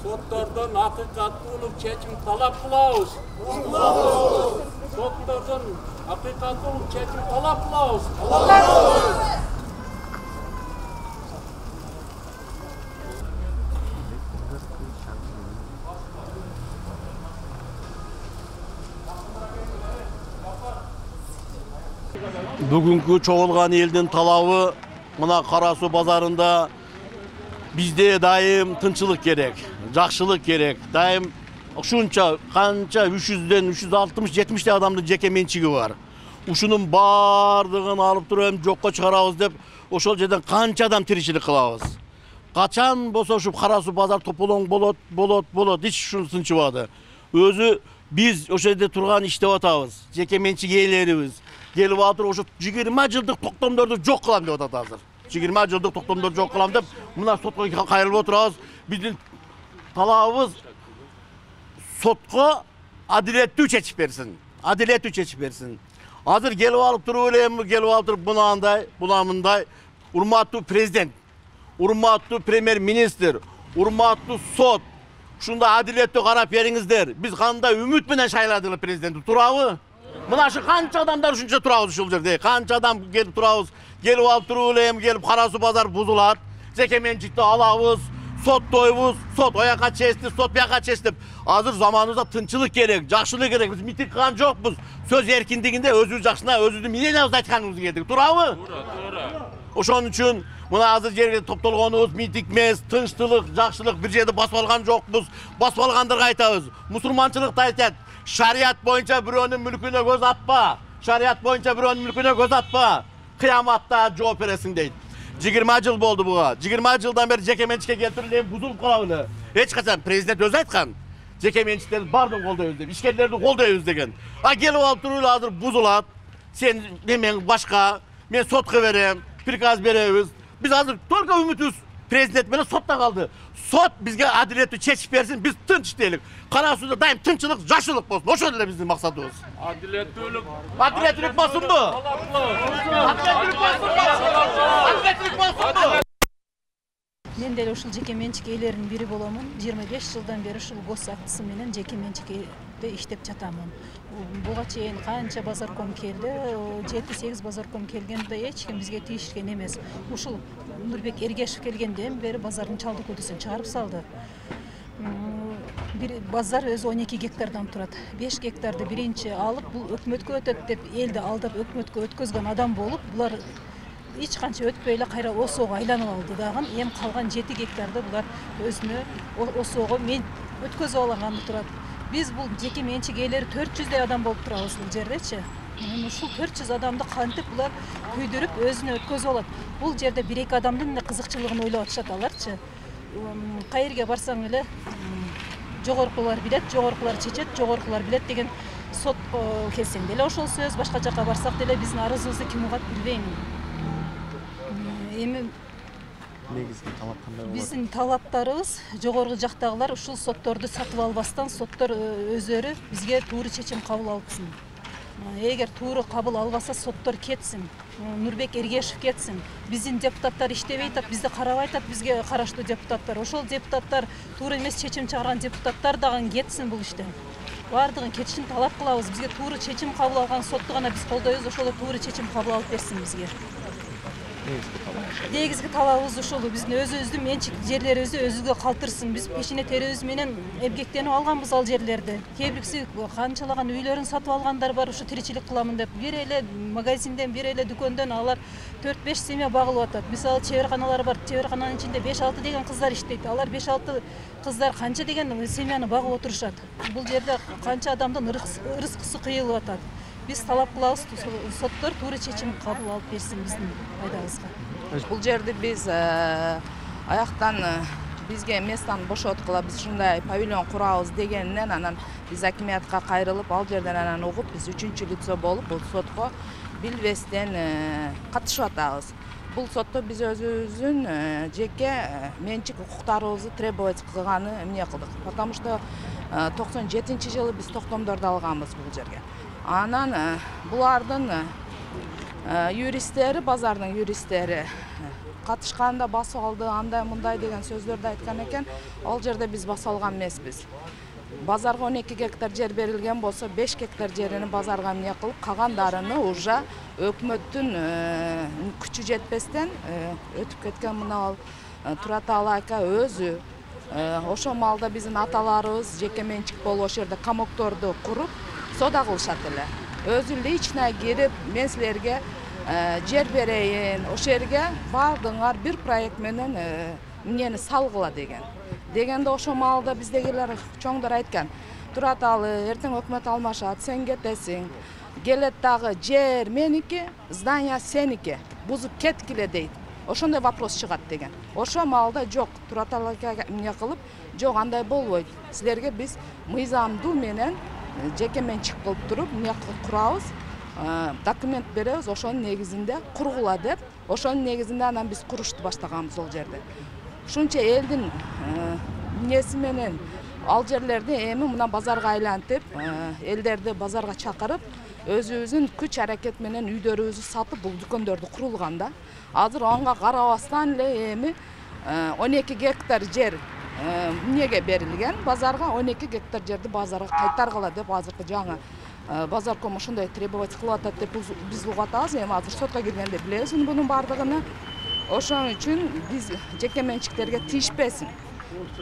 Sotlardan hakikatlılık çekim talep kılavuz. Sotlardan hakikatlılık çekim talep kılavuz. Bugünkü çoğulgan elдің talabı mına Karasu bazarında bizde daim tınçılık gerek, жақшылық gerek. Daim şunça kança 300'den 360-70 adamın jeke mençigi var. Uşunun bardığın alıp durup jokka çıkarabız dep oşol жерден kança adam tirичилик kılabız. Kaçan bolsa uşup Karasu bazar topolоң bolot hiç şunu sınçıbadı. Özü biz o жерде turgan иштеп атабыз. Жеке менчик ээлерибиz. Gelip atır oşu 20 жылдык токтомдорду жок кылам деп атат азыр. 20 жылдык токтомдорду жок кылам деп мына сотко кайрылып отурабыз. Биздин талабыбыз сотко адилеттүү чечип берсин. Адилеттүү чечип берсин. Азыр келип алып туруп элем, келип алып туруп буна мындай. Урматтуу президент, урматтуу премьер-министр, урматтуу сот. Ушундай адилеттүү карап бериңиздер. Биз кандай үмүт менен шайладык президентти турабы? Мына şu kança adamlar ушунча турабыз ушул жерде. Kança adam келип турабыз. Келип алып туруп элем, келип Карасу базар бузулат. Жеке менчикти алабыз, соттойбуз, сот ояка чечти, сот бияка чечти. Азыр заманыбызда тынчылык керек, жакшылык керек. Биз митинг кылган жокпуз. Сөз эркиндигинде өзүбүз жакшына, өзүбүздүн менен айтканыбызды келдик. Турабы? Туура. Ошон үчүн мына азыр жерге топтолгонубуз митинг эмес, тынчтылык, жакшылык бир жерде басып алган жокпуз. Басып алгандарга айтабыз. Мусулманчылыкта айтат. Şariat boyunca bironun mülküne göz atma. Şariat boyunca bironun mülküne göz atma. Kıyamatta cevap veresin deydi. 20 yıl oldu buğa. 20 yıldan beri jeke mençike geltirilen buzulup kalavını. Hiç kaçan prezident öz aytkan. Jeke mençiklerin bardın kolda özlem. İşkenlerini kolda özlegen. Ha gelip alıp duruyla hazır buzulat. Sen hemen başka. Ben sotka vereyim. Prikaz vereyiz. Biz hazır tolga ümitiz. Prezident beni sottan kaldı. Sot bizge adiletli çeçip versin, biz tınç değilik. Karasu'da daim tınçılık, jaşılık bolsun. O şöyle bizim maksadımız. Adiletlilik. Adiletlilik basın mı? Adiletlilik basın mı? Adiletlilik basın mı? Men деле ушул жеке менчик ээлеринин бири боломун. 25 жылдан бери ушул гос актысы менен жеке менчикте иштеп жатамын. Буга чейин канча базарком келди, 7-8 базарком келгенде эч ким бизге тийишкен эмес. Ушул Нурбек Эргешев келгенден бери базардын чалды көдөсүн чыгарып салды. Bir bazar özü 12 gektardan turат. 5 gektarды birinci alıp bu ökmötkө ötөт деп элди алдап ökmötkө өткөзгөн адам болуп, булар hiç kança ötpөй эле кайра осого айланып алды дагы. Эми калган 7 гектарды булар өзүнө осого мен өткөзүп алганды турат. Биз бул жеке менчик ээлери 400 адам болуп турабыз бул жердечи. Ушул 400 адамды кантип булар күйдүрүп өзүнө өткөзүп алат. Бул жерде 1-2 адамдын да кызыкчылыгын ойлоп атышат аларчы. Кайерге барсаң эле жогоркулар билет, жогоркулар чечет, жогоркулар билет деген сот келсең деле ошол сөз, башка жака барсак деле биздин арызыбызды ким угат билбейм. Эми негизги талап кандай болот? Биздин талаптарыбыз жогорку жактагылар ушул сотторду сатып албастан соттор өздөрү бизге туура чечим кабыл алсын. Эгер туура кабыл албаса соттор кетсин. Нурбек Эргешев кетсин. Биздин депутаттар иштебей атат, бизди карабай атат, бизге караштуу депутаттар. Ошол депутаттар туура эмес чечим чыгарган депутаттар дагы кетсин бул иштен. Бардыгын кетишин талап кылабыз. Бизге туура чечим кабыл алган сотту гана биз колдойбуз, ошол туура чечим кабыл алып берсин бизге. Негизги талабыбыз ушул. Биздин өзүбүздүн менчик жерлерибизди өзүбүзгө калтырсын. Биз пешине теребиз менен эмгектенип алганбыз ал жерлерди. Кээ бирси канчалаган үйлөрүн сатып алгандар бар, ушу тиричилик кыламын деп. Бир эле магазинден, бир эле дүкөндөн алар 4-5 семья багылып атат. Мисалы чеберканалар бар, чеберкананын ичинде 5-6 деген кыздар иштейт. Алар 5-6 кыздар канча деген семьяны багып отурушат. Бул жерде канча адамдын ырыскысы кыйылып атат. Biz talap kılabız, sottор туура чечим кабыл алып берсин биздин пайдабызга. Бул жерди биз аяктан бизге местан бошоткула биз ушундай павильон курабыз дегенинен анан биз акимиятка кайрылып ал жерден анан угуп биз 3-чү лицо болуп бул сотко билбестен катышып атабыз. Бул сотто биз өзүбүздүн жеке менчик укуктарыбызды требовать кылганы эмне кылдык. Потому что 97-жылы биз токтомдорду алганбыз бул жерге. Анан булардын юристтери, базардын юристтери катышканда басып алды, андай мындай деген сөздөрдү айткан экен. Ал жерде биз басып алган эмеспиз. Базарга 12 гектар жер берилген болсо, 5 гектар жерини базарга эмне кылып, калгандарыны уже өкмөттүн күчү жетпестен өтүп кеткен мына Тураталы ака өзү ошол маалда биздин аталарыбыз жеке менчик болуп ошол жерде комокторду куруп соода кылышат эле. Өзү лично кирип, мен силерге жер берейин, ошол жерге бардыңар бир проект менен эмнени салгыла деген. Дегенде ошол маалда биздегилер чоңдор айткан, Тураталы эртең өкмөт алмашат, сен кетесиң. Келет дагы жер меники, здание сеники. Бузуп кеткиле дейт. Ошондой вопрос чыгат деген. Ошол маалда жок, Тураталы эмне кылып, жок андай болбойт. Силерге биз мыйзамдуу менен жеке менчик кылып туруп, эмне курабыз, документ беребиз, ошонун негизинде кургула деп, ошонун негизинде анан биз курушту баштаганбыз ол жерде. Ушунча элдин эмнеси менен ал жерлерди эми мына базарга айлантып, элдерди базарга чакырып, өзүбүздүн күч аракет менен үйдөрүбүздү сатып бул дүкөндөрдү курулган да. Азыр анга карабастан эле эми 12 гектар жер эмнеге берилген, базарга 12 гектар жерди базарга кайтаргыла деп азыркы жаңы базарком ошондой требовать кылып атат деп биз угуп атабыз. Эми азыр сотко киргенде билебиз бунун бардыгын. Ошон үчүн биз жеке менчиктерге тийишпесин.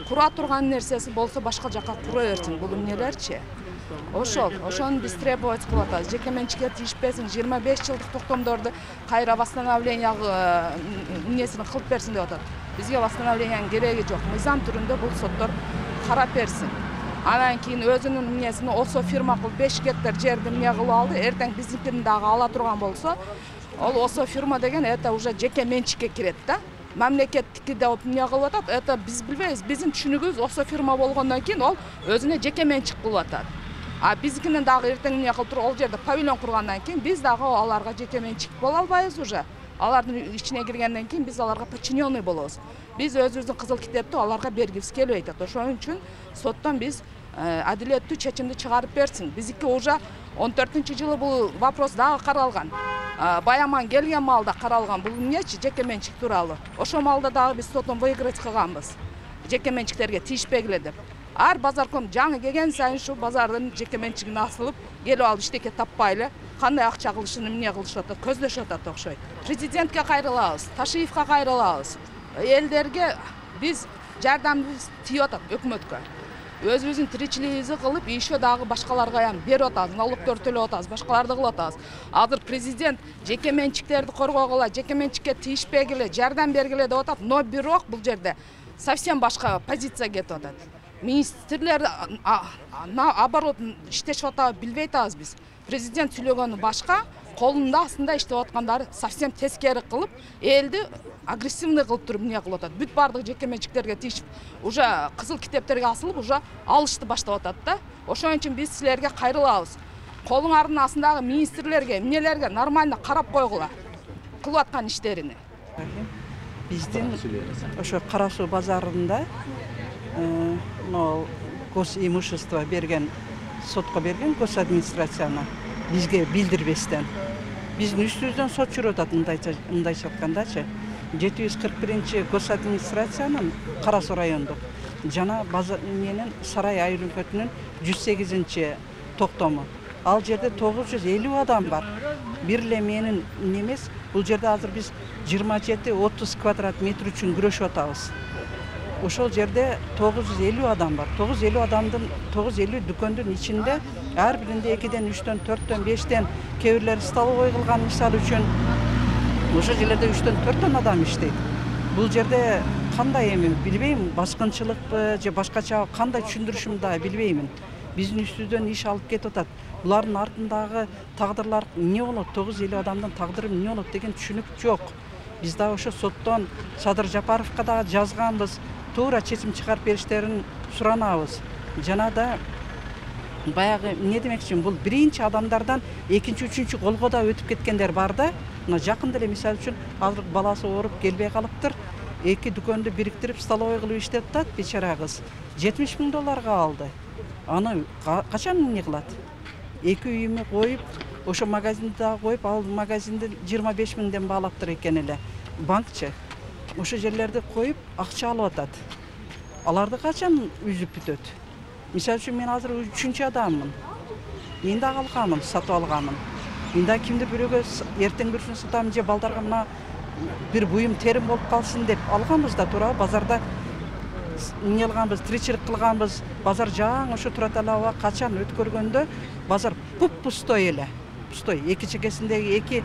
Кура турган нерсеси болсо башка жака кура берсин бул эмнелерчи. Ошону биз требовать кылып атабыз. Жеке менчикке тийишпесин, 25 жылдык токтомдорду кайра восстановление эмнесин кылып берсин деп атат. Бизге восстановлениянын кереги жок. Мыйзам түрүндө бул соттор карап берсин. Анан кийин өзүнүн эмнесин осо фирма кылып 5 гектар жерди эмне кылып алды. Эртең биздикин дагы ала турган болсо, ол осо фирма деген это уже жеке менчикке кирет да. Мамлекеттики деп эмне кылып атат? Это биз билбейбиз. Биздин түшүнүгүбүз осо фирма болгондон кийин ол өзүнө жеке менчик кылып атат. А биздикинен дагы эртең эмне кылып туруп, ол жерде павильон кургандан кийин биз дагы аларга жеке менчик боло албайбыз уже. Алардын ичине киргенден кийин биз аларга подчиненный болобуз. Биз өзүбүздүн кызыл китепти аларга бергибиз келбей атат. Ошон үчүн соттон биз адилеттүү чечимди чыгарып берсин. Биздики уже 14-жылы бул вопрос дагы каралган. Баяман келген маалда каралган. Бул эмнечи жеке менчик тууралуу. Ошол маалда дагы биз соттон выиграть кылганбыз. Жеке менчиктерге тийишпегиле деп. Ар базарком жаңы келген сайын ушу базардын жеке менчигине асылып, келип алып иштеке таппай эле кандай акча кылышын эмне кылышып атат, көздөшүп атат окшойт. Президентке кайрылабыз, Ташиевке кайрылабыз. Элдерге биз жардамыбыз тийип атат өкмөткө. Өзүбүздүн тиричилигибизди кылып, еще дагы башкаларга берип атабыз, налогдор төлөп атабыз, башкаларды кылып атабыз. Азыр президент жеке менчиктерди коргогула, жеке менчикке тийишпегиле, жардам бергиле деп атат, но бирок бул жерде совсем башка позиция кетип атат. Министрлер наоборот иштешип атабы билбей атабыз биз. Президент сүйлөгөнү башка, колунда астында иштеп аткандары совсем тескери кылып, элди агрессивный кылып туруп эмне кылып атат. Бүт бардык жеке менчиктерге тийишип, уже кызыл китептерге асылып, уже алышты баштап атат да. Ошон үчүн биз силерге кайрылабыз. Колуңардын астындагы министрлерге, эмнелерге нормально карап койгула. Кылып аткан иштерини. Биздин ошо Кара Суу базарында госимущество берген, сотко берген госадминистрацияны бизге билдирбестен. Биздин үстүбүздөн сот жүрүп атат мындайча айткандачы. 741 госадминистрациянын Кара Суу райондук жана базар менен Сарай айрыкөтүнүн 108 токтому. Ал жерде 950 адам бар. Бир эле менин немес, бул жерде азыр биз 27-30 квадрат метр үчүн күрөшүп атабыз. Ошол жерде 950 адам бар. 950 адамдын 950 дүкөндүн ичинде ар биринде 2ден 3дөн 4дөн 5ден кээ бирлери столовой кылган мисалы үчүн ошол жерлерде 3дөн 4дөн адам иштейт. Бул жерде кандай эми билбейм, баскынчылыкпы же башкача кандай түшүндүрүшүмдү да билбеймин. Биздин үстүбүздөн иш алып кетип атат. Булардын артындагы тагдырлар эмне болот, 950 адамдын тагдыры эмне болот деген түшүнүк жок. Биз да ошо соттон Садыр Жапаровго да жазганбыз, туура чечим чыгарып бериштерин суранабыз. Жана да баягы эмне демекчимин, бул биринчи адамдардан экинчи, үчүнчү колго да өтүп кеткендер бар да. Мына жакында эле мисалы үчүн азыр баласы ооруп келбей калыптыр. Эки дүкөндү бириктирип столовой кылып иштеп атат бечара кыз. $70,000 алды. Аны качан эмне кылат? Эки үйүмө коюп, ошо магазинди да коюп, ал магазинди 25,000ден баалаптыр экен эле. Банкчы. ошо жерлерди коюп акча алып атат. Аларды качан үзүп бүтөт? Мисалы үчүн мен азыр 3-чү адаммын. Мен да алганмын, сатып алганмын. Мен да кимдир бирөөгө эртең бүрсүн сатам же балдарга мына бир буюм терим болуп калсын деп алганбыз да туура базарда эмне алганбыз, тиричилик кылганбыз. Базар жаңы ошо турат алаба качан өткөргөндө базар пустой эле. Пустой. Эки чекесиндеги эки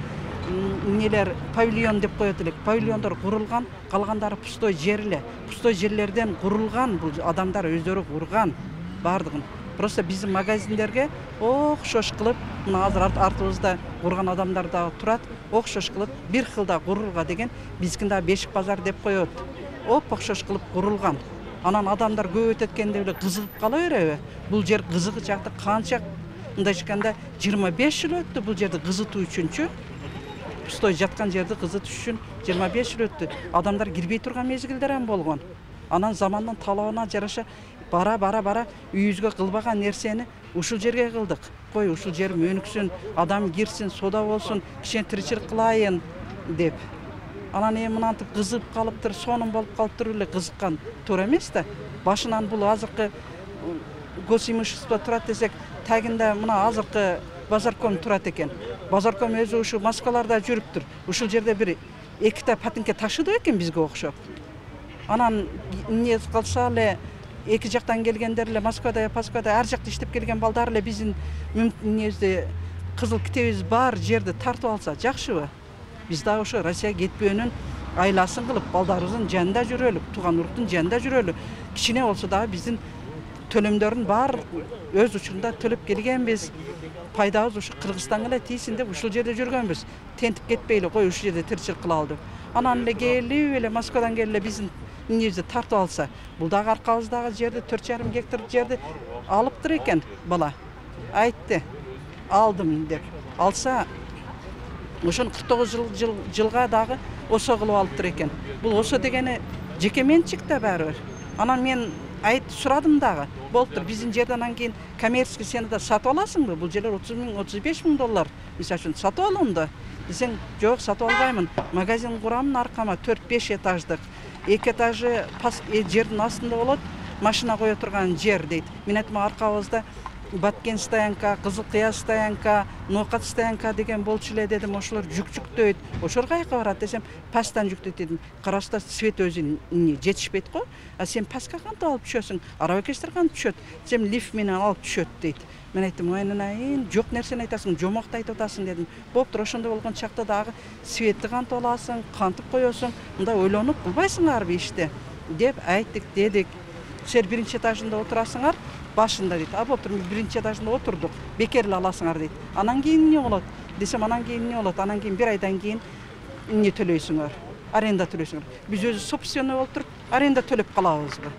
эмнелер павильон деп коет элек. Павильондор курулган, калгандары пустой жер эле. Пустой жерлерден курулган бул адамдар өздөрү курган бардыгын. Просто биздин магазиндерге окшош кылып, мына азыр артыбызда курган адамдар да турат, окшош кылып бир кылда курулга деген биздикинде бешик базар деп коет. Окшош кылып курулган. Анан адамдар көп өтөткенде эле кызыгып кала береби? Бул жер кызыгы жакты канча мындай айтканда 25 жыл өттү бул жерди кызытуу үчүнчү. Пустой жаткан жерди кызытыш үчүн 25 жыл өттү. Адамдар кирбей турган мезгилдер ham болгон. Анан замандын талабына жараша бара үйүбүзгө кылбаган нерсени ушул жерге кылдык. Кой ушул жер мөнүксүн, адам кирсин, сода болсун, кичине тиричилик кылайын деп. Анан мынантип кызып калыптыр, сонун болуп калыптыр эле кызыккан туура эмес да. Башынан бул азыркы госимущество турат десек, тагында мына азыркы базарком турат экен. Базарком өзү ушу Москваларда жүрүптүр. Ушул жерде бир эките патентке ташыды экен бизге окшоп. Анан эмне калса эле эки жактан келгендер эле Москвада, Пасквада ар жакта иштеп келген балдар эле биздин эмнебизде кызыл китебиз бар жерди тартып алса жакшыбы? Биз да ошо Россияга кетпөөнүн айласын кылып, балдарыбыздын жанында жүрөлү, тууган уруктун жанында жүрөлү. Кичине болсо дагы биздин төлөмдөрдүн бар өз учурунда төлөп келгенбиз. Пайдабыз ушу Кыргызстанга эле тийсин деп ушул жерде жүргөнбүз. Тентип кетпейли, кой ушул жерде тиричилик кылалы деп. Анан эле келип эле Москвадан келип эле биздин эмнебизди тартып алса, бул дагы аркабыздагы жерди 4,5 гектар жерди алыптыр экен бала. Айтты, алдым деп. Алса ошон 49 жылга дагы осо кылып алыптыр экен. Бул осо дегени жеке менчик да баары. Анан мен сурадым дагы. Болуптур, биздин жерден анан кийин коммерческий сен да сатып аласыңбы? Бул жерлер 30 миң, 35 миң доллар. Мисалы үчүн сатып алам да. Десең, жок, сатып албаймын. Магазин курамын аркама 4-5 этаждык. 2 этажы жердин астында болот, машина кое турган жер дейт. Мен айтам аркабызда Баткен стоянка, Кызыл Кыя стоянка, Ноокат стоянка деген болчу эле дедим. Ошолор жүктөйт. Ошол кайка барат десем, пастан жүктөйт дедим. Карашта свет өзү жетишпейт го. А сен паска кантип алып түшөсүң? Арабакештер кантип түшөт? Сен лифт менен алып түшөт дейт. Мен айттым, айнын жок нерсени айтасың, жомокто айтып атасың дедим. Боптур, ошондой болгон чакта дагы светти кантип аласың, кантип коесуң? Мындай ойлонуп кылбайсыңарбы ишти деп айттык, дедик. Сен биринчи этажында отурасыңар, башында дейт. А боптур, биринчи этажында отурдук, бекер эле аласыңар дейт. Анан кийин эмне болот? Десем, анан кийин эмне болот? Анан кийин 1 айдан кийин эмне төлөйсүңөр? Аренда төлөйсүңөр. Биз өзү собственный болуп туруп, аренда төлөп калабызбы?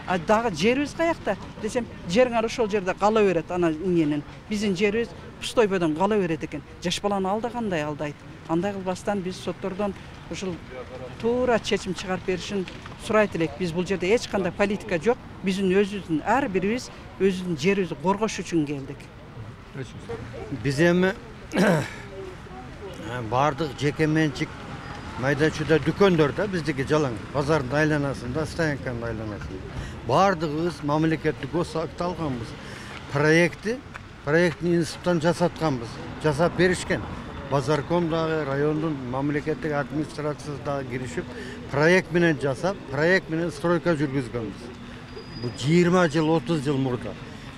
А дагы жерибиз каякта? Десем, жериңер ошол жерде кала берет, ана эмненин. Биздин жерибиз пустой бойдон кала берет экен. Жаш баланы алдагандай алдайт. Андай кылбастан биз соттордон ушул туура чечим чыгарып беришин сурайт элек. Биз бул жерде эч кандай политика жок. Биздин өзүбүздүн ар бирибиз өзүбүздүн жерибизди коргош үчүн келдик. Биз эми бардык жеке менчик майда чүйдө дүкөндөр да биздики жалаң базардын айланасында, стоянканын айланасында. Бардыгыбыз мамлекеттик госакт алганбыз. Проекттин институттан жасатканбыз. Жасап беришкен. Базарком дагы, райондун мамлекеттик администрациясы дагы киришип, проект менен жасап, проект менен стройка жүргүзгөнбүз. Бу 20 жыл, 30 жыл мурда.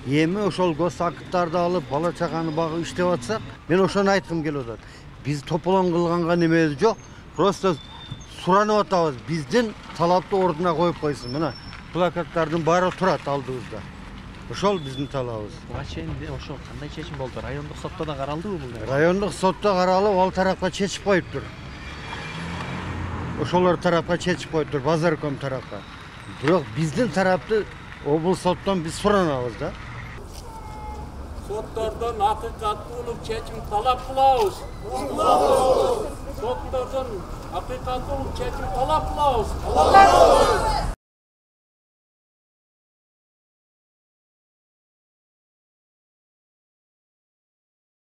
Эми ошол госакттарды алып, бала чаганы багып иштеп атсак, мен ошону айткым келип атат. Биз тополон кылганга немеси жок. Просто суранып атабыз. Биздин талапты ордуна коюп койсун. Мына плакаттардын баары турат алдыбызда. Ошол биздин талабыбыз. Буга чейин ошо кандай чечим болду? Райондук сотто да каралдыбы бул? Райондук сотто каралып, ал тарапка чечип коюптур. Ошолор тарапка чечип коюптур, базарком тарапка. Бирок биздин тарапты облус соттон биз суранабыз да. Sotlardan hakikatli çekim talep kılavuz. Sotlardan hakikatli çekim talep kılavuz.